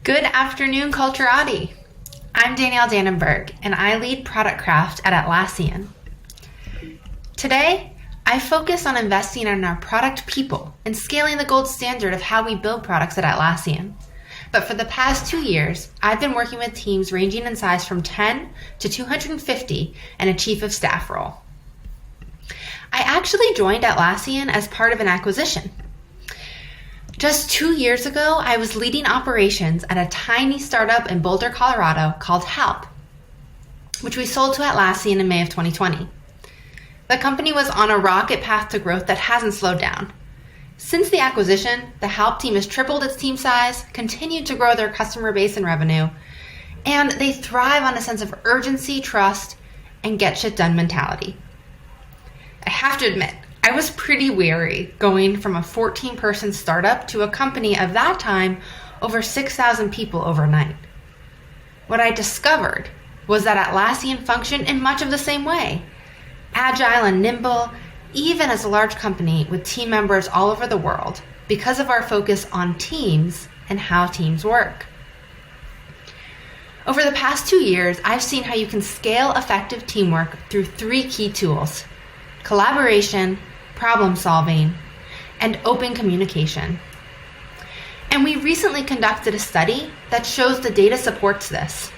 Good afternoon, Culturati. I'm Danielle Dannenberg, and I lead Product Craft at Atlassian. Today, I focus on investing in our product people and scaling the gold standard of how we build products at Atlassian. But for the past 2 years, I've been working with teams ranging in size from 10 to 250 and a chief of staff role. I actually joined Atlassian as part of an acquisition. Just 2 years ago, I was leading operations at a tiny startup in Boulder, Colorado called Help, which we sold to Atlassian in May of 2020. The company was on a rocket path to growth that hasn't slowed down. Since the acquisition, the Help team has tripled its team size, continued to grow their customer base and revenue, and they thrive on a sense of urgency, trust, and get shit done mentality. I have to admit, I was pretty wary going from a 14-person startup to a company of that time over 6,000 people overnight. What I discovered was that Atlassian functioned in much of the same way, agile and nimble, even as a large company with team members all over the world, because of our focus on teams and how teams work. Over the past 2 years, I've seen how you can scale effective teamwork through 3 key tools: collaboration, problem solving, and open communication. And we recently conducted a study that shows the data supports this.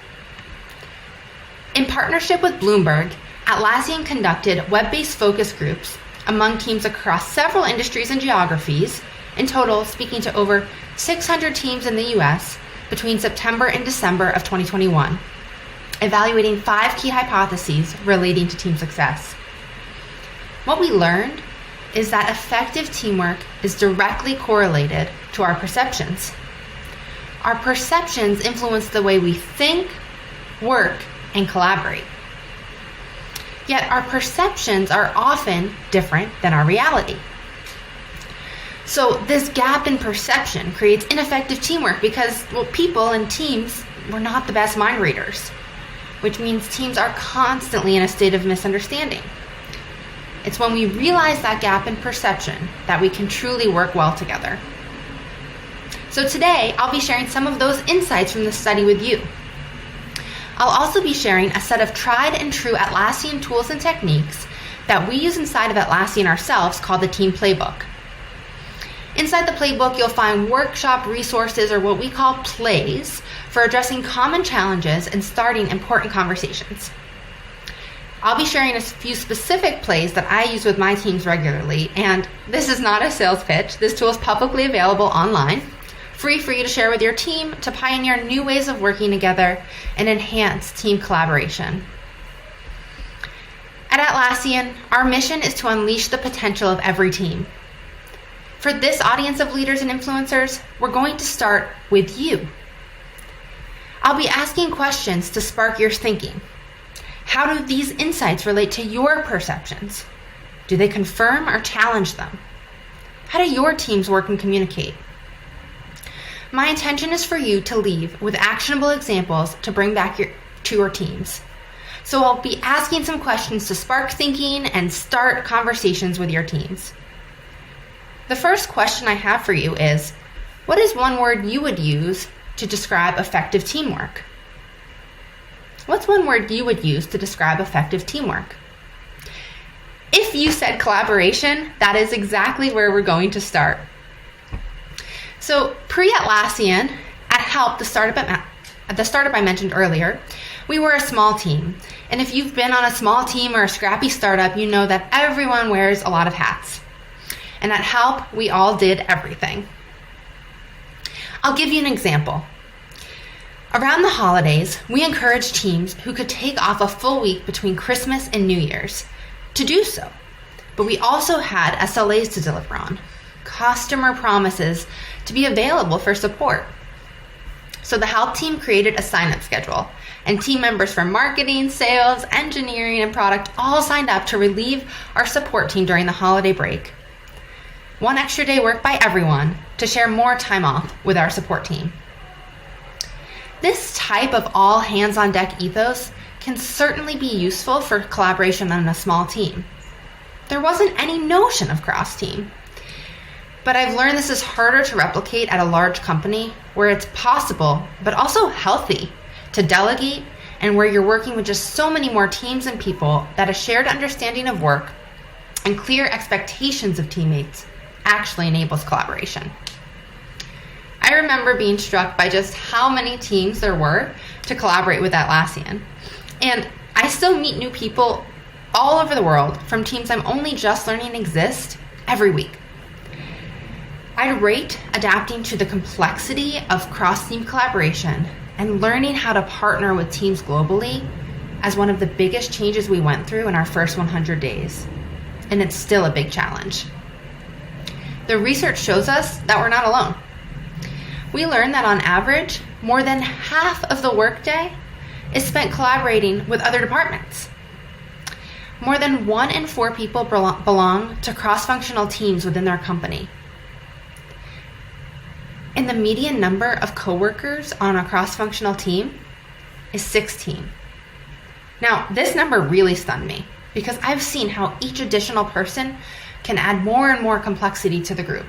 In partnership with Bloomberg, Atlassian conducted web-based focus groups among teams across several industries and geographies, in total speaking to over 600 teams in the US between September and December of 2021, evaluating 5 key hypotheses relating to team success. What we learned is that effective teamwork is directly correlated to our perceptions. Our perceptions influence the way we think, work, and collaborate. Yet our perceptions are often different than our reality. So this gap in perception creates ineffective teamwork because, people and teams were not the best mind readers, which means teams are constantly in a state of misunderstanding. It's when we realize that gap in perception that we can truly work well together. So today, I'll be sharing some of those insights from the study with you. I'll also be sharing a set of tried and true Atlassian tools and techniques that we use inside of Atlassian ourselves called the Team Playbook. Inside the playbook, you'll find workshop resources, or what we call plays, for addressing common challenges and starting important conversations. I'll be sharing a few specific plays that I use with my teams regularly, and this is not a sales pitch. This tool is publicly available online, free for you to share with your team to pioneer new ways of working together and enhance team collaboration. At Atlassian, our mission is to unleash the potential of every team. For this audience of leaders and influencers, we're going to start with you. I'll be asking questions to spark your thinking. How do these insights relate to your perceptions? Do they confirm or challenge them? How do your teams work and communicate? My intention is for you to leave with actionable examples to bring back to your teams. So I'll be asking some questions to spark thinking and start conversations with your teams. The first question I have for you is, what is one word you would use to describe effective teamwork? What's one word you would use to describe effective teamwork? If you said collaboration, that is exactly where we're going to start. So pre-Atlassian, at Help, the startup I mentioned earlier, we were a small team. And if you've been on a small team or a scrappy startup, you know that everyone wears a lot of hats. And at Help, we all did everything. I'll give you an example. Around the holidays, we encouraged teams who could take off a full week between Christmas and New Year's to do so. But we also had SLAs to deliver on, customer promises to be available for support. So the Help team created a sign-up schedule, and team members from marketing, sales, engineering, and product all signed up to relieve our support team during the holiday break. 1 extra day work by everyone to share more time off with our support team. This type of all hands on deck ethos can certainly be useful for collaboration on a small team. There wasn't any notion of cross-team. But I've learned this is harder to replicate at a large company where it's possible, but also healthy, to delegate, and where you're working with just so many more teams and people that a shared understanding of work and clear expectations of teammates actually enables collaboration. I remember being struck by just how many teams there were to collaborate with Atlassian. And I still meet new people all over the world from teams I'm only just learning exist every week. I'd rate adapting to the complexity of cross-team collaboration and learning how to partner with teams globally as one of the biggest changes we went through in our first 100 days. And it's still a big challenge. The research shows us that we're not alone. We learned that on average, more than half of the workday is spent collaborating with other departments. More than 1 in 4 people belong to cross-functional teams within their company. And the median number of coworkers on a cross-functional team is 16. Now, this number really stunned me because I've seen how each additional person can add more and more complexity to the group.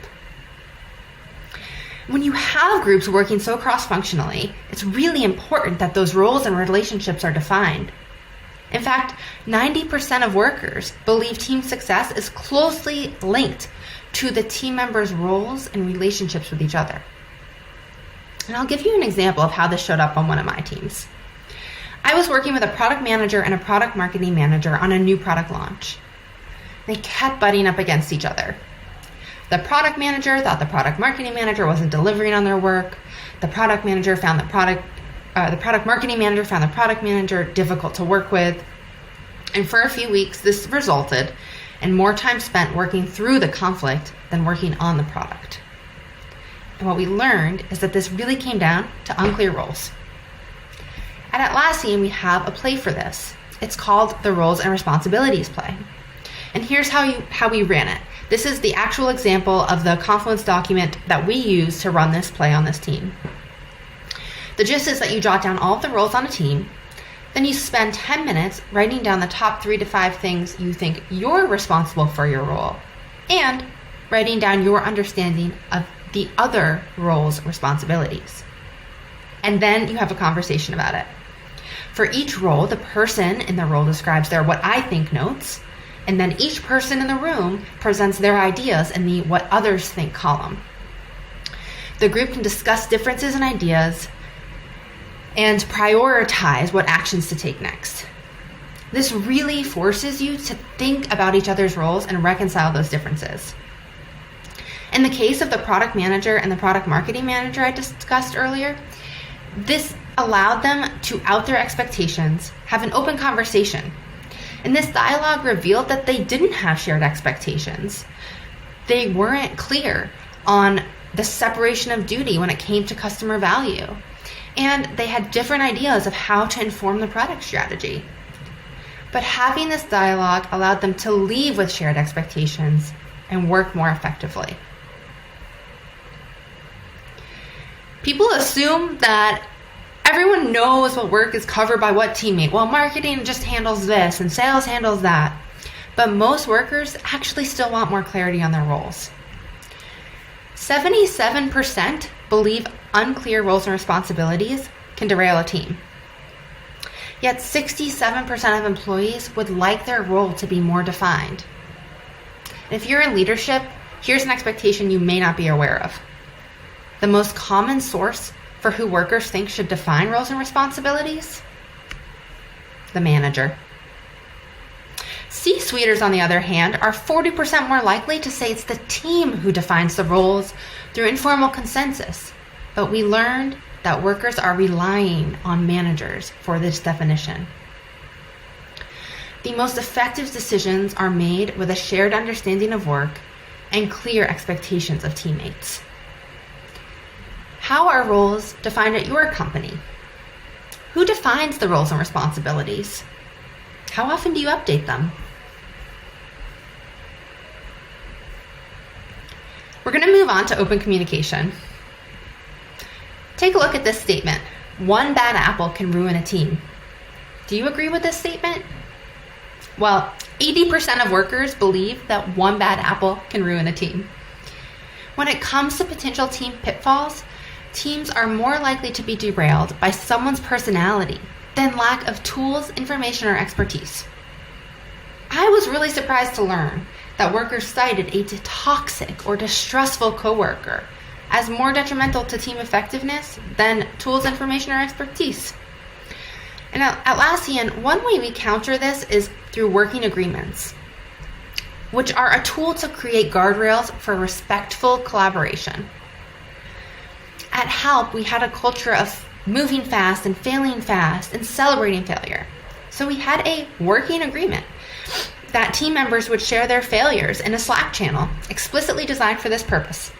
When you have groups working so cross-functionally, it's really important that those roles and relationships are defined. In fact, 90% of workers believe team success is closely linked to the team members' roles and relationships with each other. And I'll give you an example of how this showed up on one of my teams. I was working with a product manager and a product marketing manager on a new product launch. They kept butting up against each other. The product manager thought the product marketing manager wasn't delivering on their work. The product marketing manager found the product manager difficult to work with. And for a few weeks, this resulted in more time spent working through the conflict than working on the product. And what we learned is that this really came down to unclear roles. At Atlassian, we have a play for this. It's called the Roles and Responsibilities play. And here's how we ran it. This is the actual example of the Confluence document that we use to run this play on this team. The gist is that you jot down all of the roles on a team, then you spend 10 minutes writing down the top 3 to 5 things you think you're responsible for your role, and writing down your understanding of the other role's responsibilities. And then you have a conversation about it. For each role, the person in the role describes their what I think notes, and then each person in the room presents their ideas in the what others think column. The group can discuss differences in ideas and prioritize what actions to take next. This really forces you to think about each other's roles and reconcile those differences. In the case of the product manager and the product marketing manager I discussed earlier, this allowed them to out their expectations, have an open conversation. And this dialogue revealed that they didn't have shared expectations. They weren't clear on the separation of duty when it came to customer value. And they had different ideas of how to inform the product strategy. But having this dialogue allowed them to leave with shared expectations and work more effectively. People assume that everyone knows what work is covered by what teammate. Well, marketing just handles this and sales handles that. But most workers actually still want more clarity on their roles. 77% believe unclear roles and responsibilities can derail a team. Yet 67% of employees would like their role to be more defined. And if you're in leadership, here's an expectation you may not be aware of. The most common source for who workers think should define roles and responsibilities? The manager. C-suiters, on the other hand, are 40% more likely to say it's the team who defines the roles through informal consensus. But we learned that workers are relying on managers for this definition. The most effective decisions are made with a shared understanding of work and clear expectations of teammates. How are roles defined at your company? Who defines the roles and responsibilities? How often do you update them? We're going to move on to open communication. Take a look at this statement. One bad apple can ruin a team. Do you agree with this statement? Well, 80% of workers believe that one bad apple can ruin a team. When it comes to potential team pitfalls, teams are more likely to be derailed by someone's personality than lack of tools, information, or expertise. I was really surprised to learn that workers cited a toxic or distrustful coworker as more detrimental to team effectiveness than tools, information, or expertise. And at Atlassian, one way we counter this is through working agreements, which are a tool to create guardrails for respectful collaboration. At Help, we had a culture of moving fast and failing fast and celebrating failure. So we had a working agreement that team members would share their failures in a Slack channel explicitly designed for this purpose.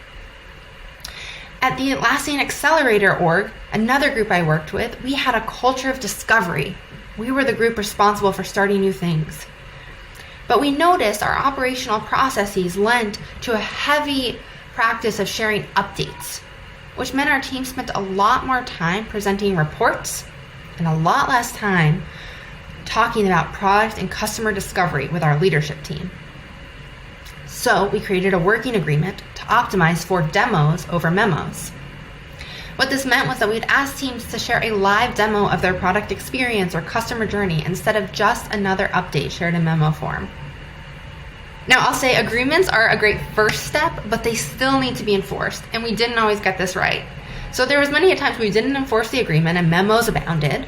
At the Atlassian Accelerator org, another group I worked with, we had a culture of discovery. We were the group responsible for starting new things. But we noticed our operational processes lent to a heavy practice of sharing updates, which meant our team spent a lot more time presenting reports and a lot less time talking about product and customer discovery with our leadership team. So we created a working agreement to optimize for demos over memos. What this meant was that we'd ask teams to share a live demo of their product experience or customer journey instead of just another update shared in memo form. Now, I'll say agreements are a great first step, but they still need to be enforced, and we didn't always get this right. So there was many a times we didn't enforce the agreement and memos abounded,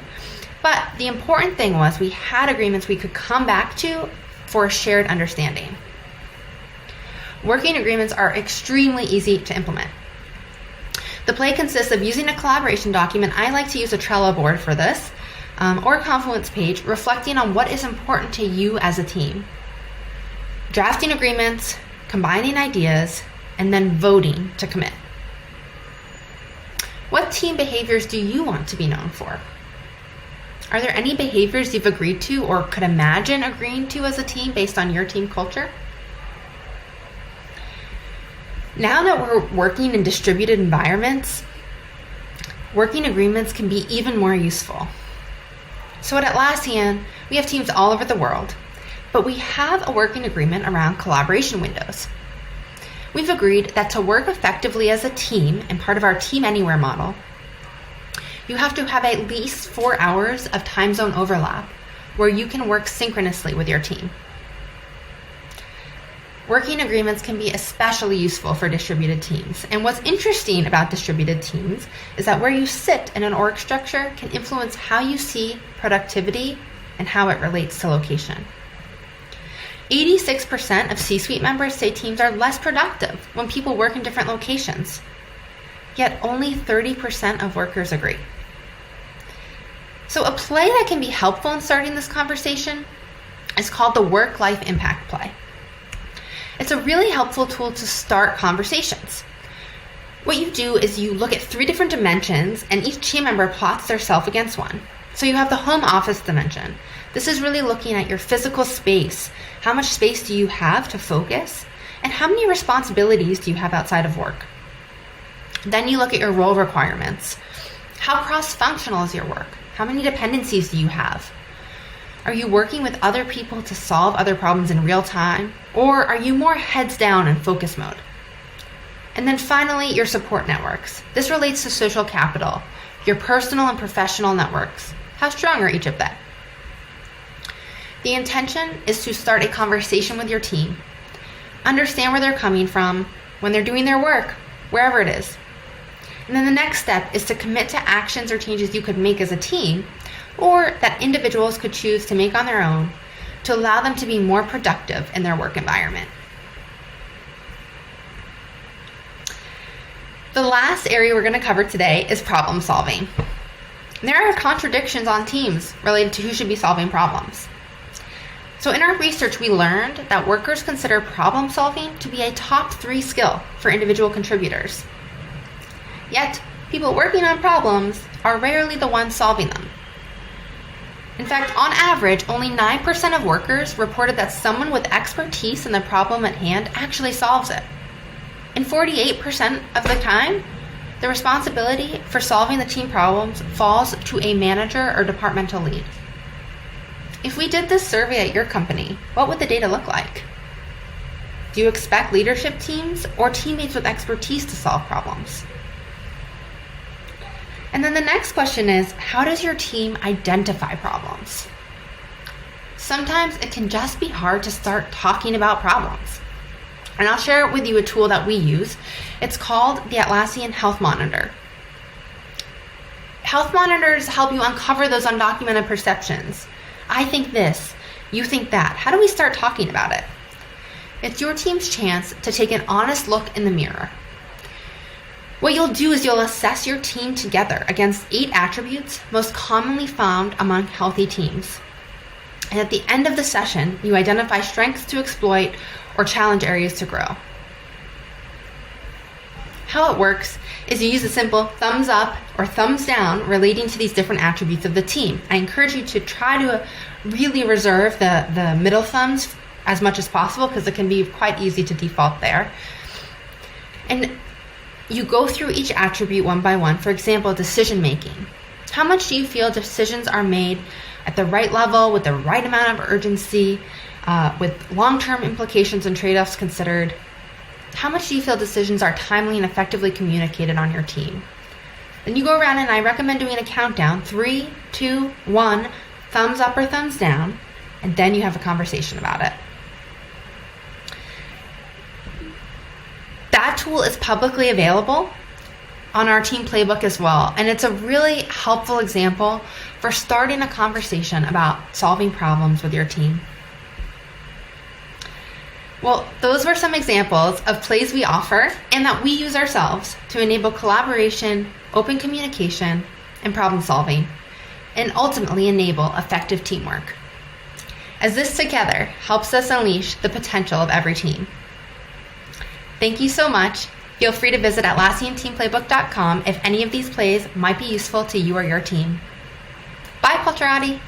but the important thing was we had agreements we could come back to for a shared understanding. Working agreements are extremely easy to implement. The play consists of using a collaboration document. I like to use a Trello board for this, or a Confluence page, reflecting on what is important to you as a team. Drafting agreements, combining ideas, and then voting to commit. What team behaviors do you want to be known for? Are there any behaviors you've agreed to or could imagine agreeing to as a team based on your team culture? Now that we're working in distributed environments, working agreements can be even more useful. So at Atlassian, we have teams all over the world, but we have a working agreement around collaboration windows. We've agreed that to work effectively as a team and part of our Team Anywhere model, you have to have at least 4 hours of time zone overlap where you can work synchronously with your team. Working agreements can be especially useful for distributed teams. And what's interesting about distributed teams is that where you sit in an org structure can influence how you see productivity and how it relates to location. 86% of C-suite members say teams are less productive when people work in different locations. Yet only 30% of workers agree. So a play that can be helpful in starting this conversation is called the Work-Life Impact Play. It's a really helpful tool to start conversations. What you do is you look at 3 different dimensions and each team member plots their self against one. So you have the home office dimension. This is really looking at your physical space. How much space do you have to focus? And how many responsibilities do you have outside of work? Then you look at your role requirements. How cross-functional is your work? How many dependencies do you have? Are you working with other people to solve other problems in real time? Or are you more heads down in focus mode? And then finally, your support networks. This relates to social capital, your personal and professional networks. How strong are each of them? The intention is to start a conversation with your team. Understand where they're coming from when they're doing their work, wherever it is. And then the next step is to commit to actions or changes you could make as a team, or that individuals could choose to make on their own to allow them to be more productive in their work environment. The last area we're going to cover today is problem solving. There are contradictions on teams related to who should be solving problems. So in our research, we learned that workers consider problem solving to be a top 3 skill for individual contributors. Yet, people working on problems are rarely the ones solving them. In fact, on average, only 9% of workers reported that someone with expertise in the problem at hand actually solves it. And 48% of the time, the responsibility for solving the team problems falls to a manager or departmental lead. If we did this survey at your company, what would the data look like? Do you expect leadership teams or teammates with expertise to solve problems? And then the next question is, how does your team identify problems? Sometimes it can just be hard to start talking about problems. And I'll share with you a tool that we use. It's called the Atlassian Health Monitor. Health monitors help you uncover those undocumented perceptions. I think this, you think that. How do we start talking about it? It's your team's chance to take an honest look in the mirror. What you'll do is you'll assess your team together against 8 attributes most commonly found among healthy teams. And at the end of the session, you identify strengths to exploit or challenge areas to grow. How it works is you use a simple thumbs up or thumbs down relating to these different attributes of the team. I encourage you to try to really reserve the middle thumbs as much as possible because it can be quite easy to default there. And you go through each attribute one by one. For example, decision making. How much do you feel decisions are made at the right level, with the right amount of urgency, with long-term implications and trade-offs considered? How much do you feel decisions are timely and effectively communicated on your team? Then you go around and I recommend doing a countdown, 3, 2, 1, thumbs up or thumbs down, and then you have a conversation about it. That tool is publicly available on our team playbook as well, and it's a really helpful example for starting a conversation about solving problems with your team. Well, those were some examples of plays we offer and that we use ourselves to enable collaboration, open communication, and problem solving, and ultimately enable effective teamwork. As this together helps us unleash the potential of every team. Thank you so much. Feel free to visit AtlassianTeamPlaybook.com if any of these plays might be useful to you or your team. Bye, Culturati!